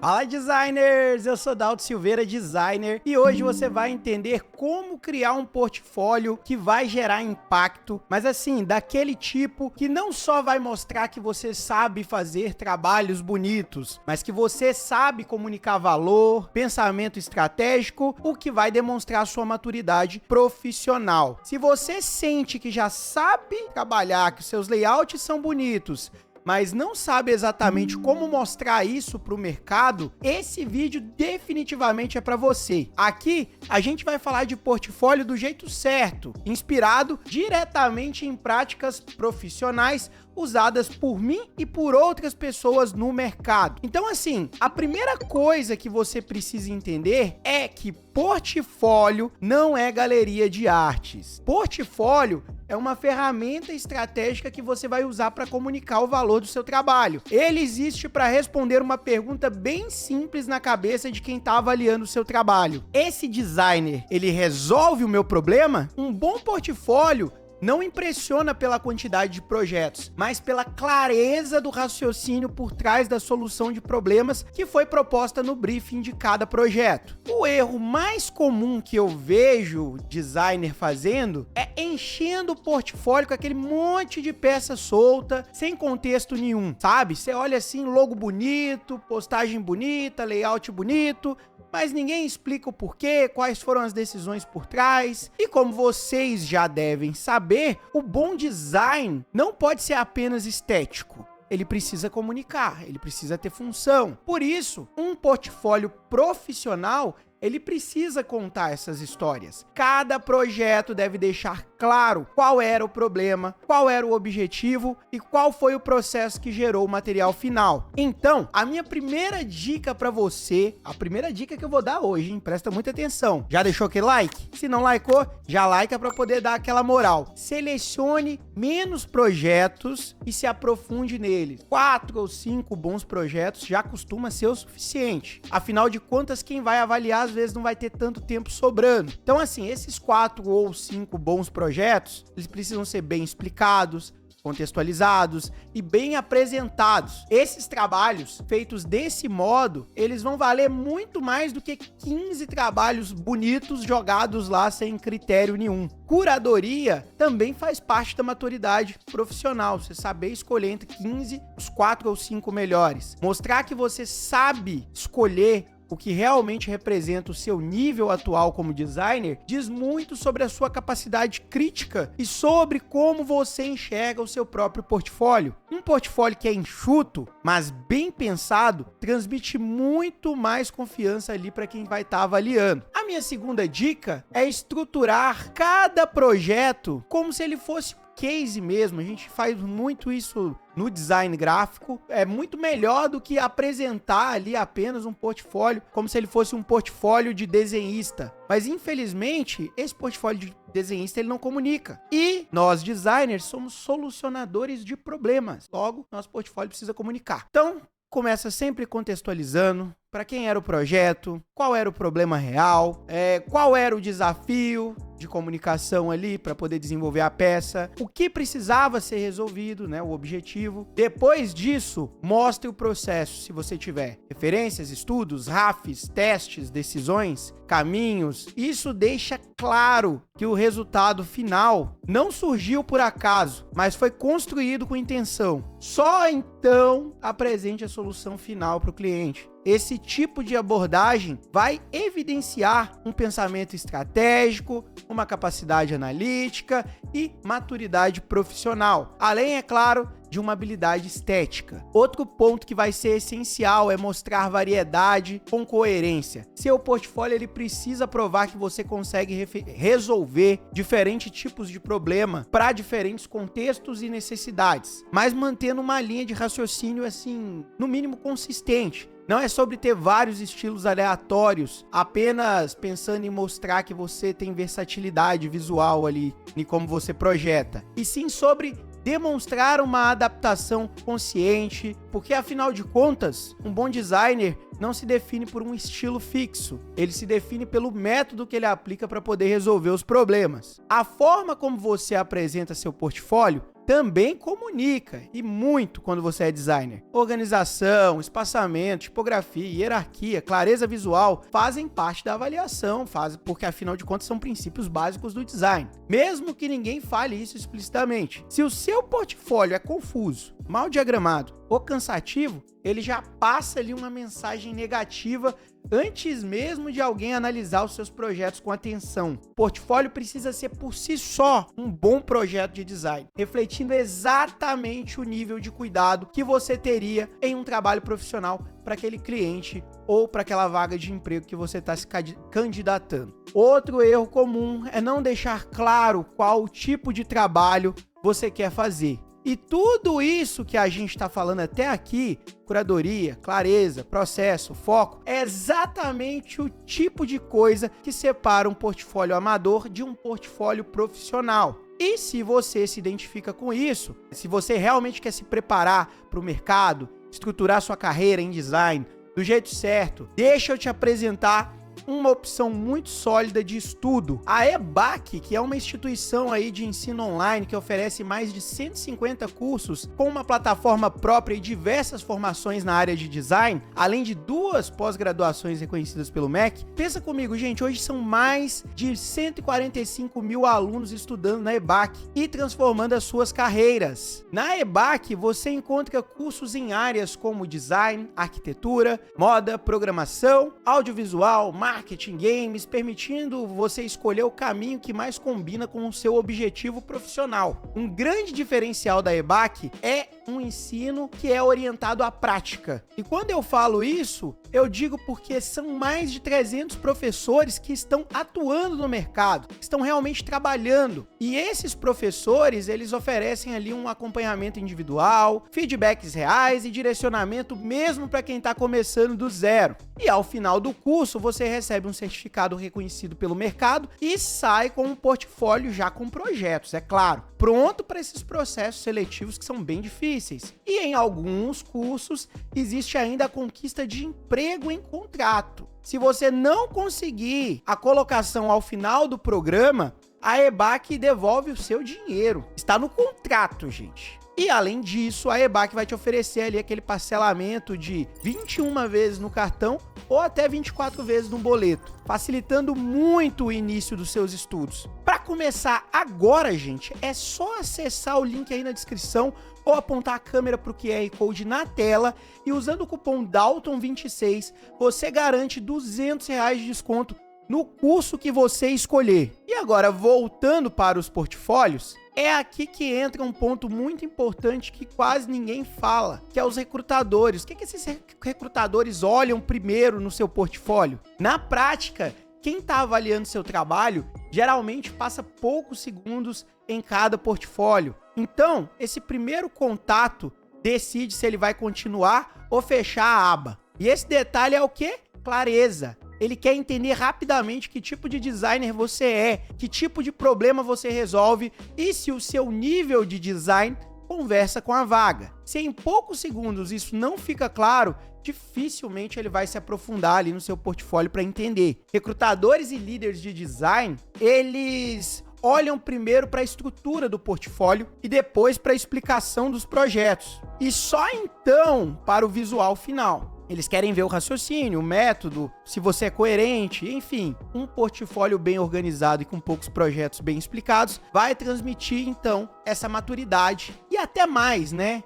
Fala, designers! Eu sou Dalto Silveira, designer, e hoje você vai entender como criar um portfólio que vai gerar impacto, mas assim, daquele tipo que não só vai mostrar que você sabe fazer trabalhos bonitos, mas que você sabe comunicar valor, pensamento estratégico, o que vai demonstrar sua maturidade profissional. Se você sente que já sabe trabalhar, que os seus layouts são bonitos, mas não sabe exatamente como mostrar isso para o mercado, esse vídeo definitivamente é para você. Aqui a gente vai falar de portfólio do jeito certo, inspirado diretamente em práticas profissionais usadas por mim e por outras pessoas no mercado. Então, assim, a primeira coisa que você precisa entender é que portfólio não é galeria de artes. Portfólio é uma ferramenta estratégica que você vai usar para comunicar o valor do seu trabalho. Ele existe para responder uma pergunta bem simples na cabeça de quem está avaliando o seu trabalho. Esse designer, ele resolve o meu problema? Um bom portfólio não impressiona pela quantidade de projetos, mas pela clareza do raciocínio por trás da solução de problemas que foi proposta no briefing de cada projeto. O erro mais comum que eu vejo designer fazendo é enchendo o portfólio com aquele monte de peça solta, sem contexto nenhum, sabe? Você olha assim, logo bonito, postagem bonita, layout bonito, mas ninguém explica o porquê, quais foram as decisões por trás. E como vocês já devem saber, o bom design não pode ser apenas estético. Ele precisa comunicar, ele precisa ter função. Por isso, um portfólio profissional, ele precisa contar essas histórias. Cada projeto deve deixar claro qual era o problema, qual era o objetivo e qual foi o processo que gerou o material final. Então, a minha primeira dica para você, a primeira dica que eu vou dar hoje, hein? Presta muita atenção. Já deixou aquele like? Se não likeou, já like para poder dar aquela moral. Selecione menos projetos e se aprofunde neles. 4 ou 5 bons projetos já costuma ser o suficiente. Afinal de contas, quem vai avaliar às vezes não vai ter tanto tempo sobrando. Então, assim, esses 4 ou 5 bons projetos, eles precisam ser bem explicados, contextualizados e bem apresentados. Esses trabalhos feitos desse modo, eles vão valer muito mais do que 15 trabalhos bonitos jogados lá sem critério nenhum. Curadoria também faz parte da maturidade profissional, você saber escolher entre 15, os 4 ou 5 melhores. Mostrar que você sabe escolher o que realmente representa o seu nível atual como designer, diz muito sobre a sua capacidade crítica e sobre como você enxerga o seu próprio portfólio. Um portfólio que é enxuto, mas bem pensado, transmite muito mais confiança ali para quem vai estar avaliando. A minha segunda dica é estruturar cada projeto como se ele fosse case mesmo. A gente faz muito isso no design gráfico. É muito melhor do que apresentar ali apenas um portfólio como se ele fosse um portfólio de desenhista. Mas infelizmente, esse portfólio de desenhista ele não comunica. E nós designers somos solucionadores de problemas. Logo, nosso portfólio precisa comunicar. Então, começa sempre contextualizando para quem era o projeto, qual era o problema real, qual era o desafio de comunicação ali para poder desenvolver a peça, o que precisava ser resolvido, né, o objetivo. Depois disso, mostre o processo, se você tiver referências, estudos, RAFs, testes, decisões, caminhos. Isso deixa claro que o resultado final não surgiu por acaso, mas foi construído com intenção. Só então apresente a solução final para o cliente. Esse tipo de abordagem vai evidenciar um pensamento estratégico, uma capacidade analítica e maturidade profissional, além, é claro, de uma habilidade estética. Outro ponto que vai ser essencial é mostrar variedade com coerência. Seu portfólio ele precisa provar que você consegue resolver diferentes tipos de problema para diferentes contextos e necessidades, mas mantendo uma linha de raciocínio assim, no mínimo consistente. Não é sobre ter vários estilos aleatórios, apenas pensando em mostrar que você tem versatilidade visual ali em como você projeta. E sim sobre demonstrar uma adaptação consciente, porque afinal de contas, um bom designer não se define por um estilo fixo, ele se define pelo método que ele aplica para poder resolver os problemas. A forma como você apresenta seu portfólio também comunica, e muito quando você é designer. Organização, espaçamento, tipografia, hierarquia, clareza visual fazem parte da avaliação, porque afinal de contas são princípios básicos do design. Mesmo que ninguém fale isso explicitamente. Se o seu portfólio é confuso, mal diagramado ou cansativo, ele já passa ali uma mensagem negativa antes mesmo de alguém analisar os seus projetos com atenção. O portfólio precisa ser por si só um bom projeto de design, refletindo exatamente o nível de cuidado que você teria em um trabalho profissional para aquele cliente ou para aquela vaga de emprego que você está se candidatando. Outro erro comum é não deixar claro qual o tipo de trabalho você quer fazer. E tudo isso que a gente está falando até aqui, curadoria, clareza, processo, foco, é exatamente o tipo de coisa que separa um portfólio amador de um portfólio profissional. E se você se identifica com isso, se você realmente quer se preparar para o mercado, estruturar sua carreira em design do jeito certo, deixa eu te apresentar uma opção muito sólida de estudo. A EBAC, que é uma instituição aí de ensino online que oferece mais de 150 cursos com uma plataforma própria e diversas formações na área de design, além de 2 pós-graduações reconhecidas pelo MEC. Pensa comigo, gente, hoje são mais de 145 mil alunos estudando na EBAC e transformando as suas carreiras. Na EBAC, você encontra cursos em áreas como design, arquitetura, moda, programação, audiovisual, marketing, games, permitindo você escolher o caminho que mais combina com o seu objetivo profissional. Um grande diferencial da EBAC é um ensino que é orientado à prática. E quando eu falo isso, eu digo porque são mais de 300 professores que estão atuando no mercado, que estão realmente trabalhando. E esses professores, eles oferecem ali um acompanhamento individual, feedbacks reais e direcionamento mesmo para quem está começando do zero. E ao final do curso, você recebe um certificado reconhecido pelo mercado e sai com um portfólio já com projetos, é claro, pronto para esses processos seletivos que são bem difíceis. E em alguns cursos, existe ainda a conquista de emprego em contrato. Se você não conseguir a colocação ao final do programa, a EBAC devolve o seu dinheiro. Está no contrato, gente. E além disso, a EBAC vai te oferecer ali aquele parcelamento de 21 vezes no cartão ou até 24 vezes no boleto, facilitando muito o início dos seus estudos. Para começar agora, gente, é só acessar o link aí na descrição ou apontar a câmera para o QR Code na tela e usando o cupom DALTON26, você garante R$200 de desconto no curso que você escolher. E agora, voltando para os portfólios, é aqui que entra um ponto muito importante que quase ninguém fala, que é os recrutadores. O que esses recrutadores olham primeiro no seu portfólio? Na prática, quem está avaliando seu trabalho geralmente passa poucos segundos em cada portfólio. Então, esse primeiro contato decide se ele vai continuar ou fechar a aba. E esse detalhe é o quê? Clareza. Ele quer entender rapidamente que tipo de designer você é, que tipo de problema você resolve e se o seu nível de design conversa com a vaga. Se em poucos segundos isso não fica claro, dificilmente ele vai se aprofundar ali no seu portfólio para entender. Recrutadores e líderes de design, eles olham primeiro para a estrutura do portfólio e depois para a explicação dos projetos. E só então para o visual final. Eles querem ver o raciocínio, o método, se você é coerente, enfim. Um portfólio bem organizado e com poucos projetos bem explicados vai transmitir, então, essa maturidade. E até mais, né?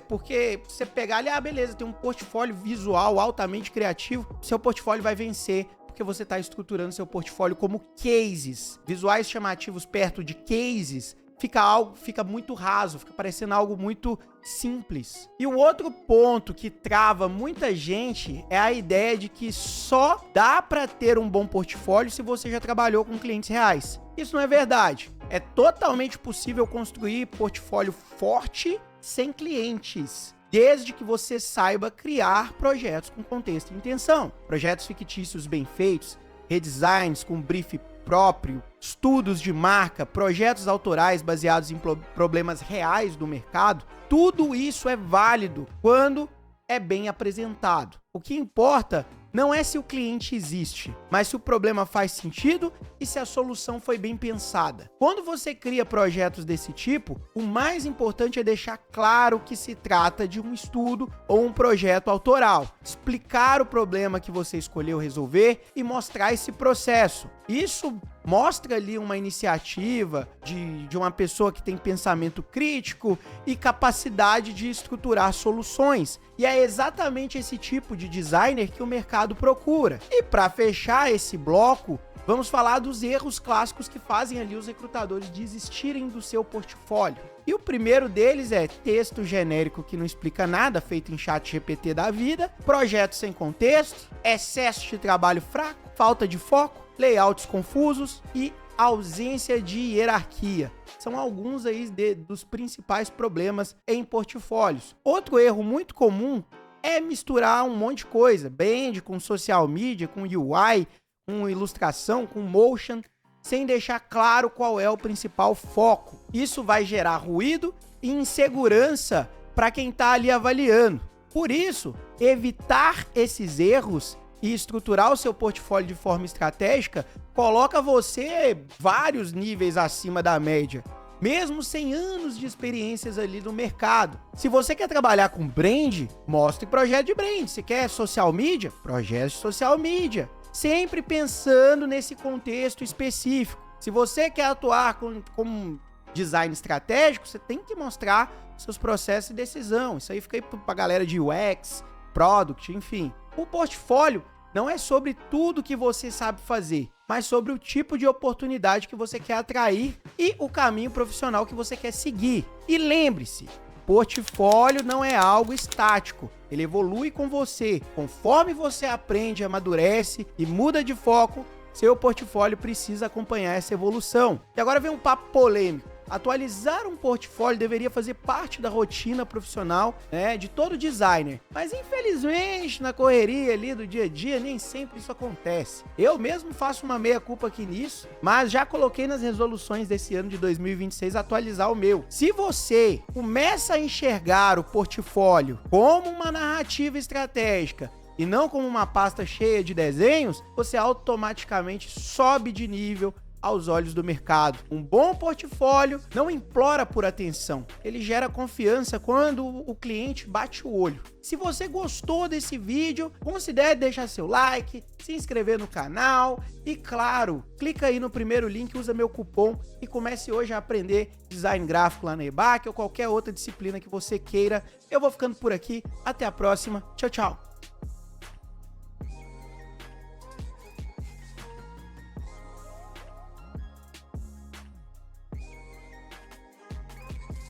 Porque você pegar ali, beleza, tem um portfólio visual altamente criativo, seu portfólio vai vencer porque você está estruturando seu portfólio como cases. Visuais chamativos perto de cases fica muito raso, fica parecendo algo muito simples. E o outro ponto que trava muita gente é a ideia de que só dá para ter um bom portfólio se você já trabalhou com clientes reais. Isso não é verdade. É totalmente possível construir portfólio forte sem clientes, desde que você saiba criar projetos com contexto e intenção. Projetos fictícios bem feitos, redesigns com brief próprio, estudos de marca, projetos autorais baseados em problemas reais do mercado, tudo isso é válido quando é bem apresentado. O que importa não é se o cliente existe, mas se o problema faz sentido e se a solução foi bem pensada. Quando você cria projetos desse tipo, o mais importante é deixar claro que se trata de um estudo ou um projeto autoral, explicar o problema que você escolheu resolver e mostrar esse processo. Isso mostra ali uma iniciativa de uma pessoa que tem pensamento crítico e capacidade de estruturar soluções. E é exatamente esse tipo de designer que o mercado procura. E para fechar esse bloco, vamos falar dos erros clássicos que fazem ali os recrutadores desistirem do seu portfólio. E o primeiro deles é texto genérico que não explica nada, feito em chat GPT da vida, projeto sem contexto, excesso de trabalho fraco, falta de foco, layouts confusos e ausência de hierarquia. São alguns aí dos principais problemas em portfólios. Outro erro muito comum é misturar um monte de coisa, brand com social media, com UI, com ilustração, com motion, sem deixar claro qual é o principal foco. Isso vai gerar ruído e insegurança para quem está ali avaliando. Por isso, evitar esses erros e estruturar o seu portfólio de forma estratégica coloca você vários níveis acima da média, mesmo sem anos de experiências ali no mercado. Se você quer trabalhar com brand, mostre projeto de brand. Se quer social media, projeto de social media. Sempre pensando nesse contexto específico. Se você quer atuar com design estratégico, você tem que mostrar seus processos de decisão. Isso aí fica aí pra galera de UX, Product, enfim. O portfólio não é sobre tudo que você sabe fazer, mas sobre o tipo de oportunidade que você quer atrair e o caminho profissional que você quer seguir. E lembre-se, portfólio não é algo estático, ele evolui com você. Conforme você aprende, amadurece e muda de foco, seu portfólio precisa acompanhar essa evolução. E agora vem um papo polêmico. Atualizar um portfólio deveria fazer parte da rotina profissional, né, de todo designer. Mas infelizmente, na correria ali do dia a dia, nem sempre isso acontece. Eu mesmo faço uma meia-culpa aqui nisso, mas já coloquei nas resoluções desse ano de 2026 atualizar o meu. Se você começa a enxergar o portfólio como uma narrativa estratégica e não como uma pasta cheia de desenhos, você automaticamente sobe de nível aos olhos do mercado. Um bom portfólio não implora por atenção, ele gera confiança quando o cliente bate o olho. Se você gostou desse vídeo, considere deixar seu like, se inscrever no canal e, claro, clica aí no primeiro link, usa meu cupom e comece hoje a aprender design gráfico lá na EBAC ou qualquer outra disciplina que você queira. Eu vou ficando por aqui, até a próxima, tchau, tchau!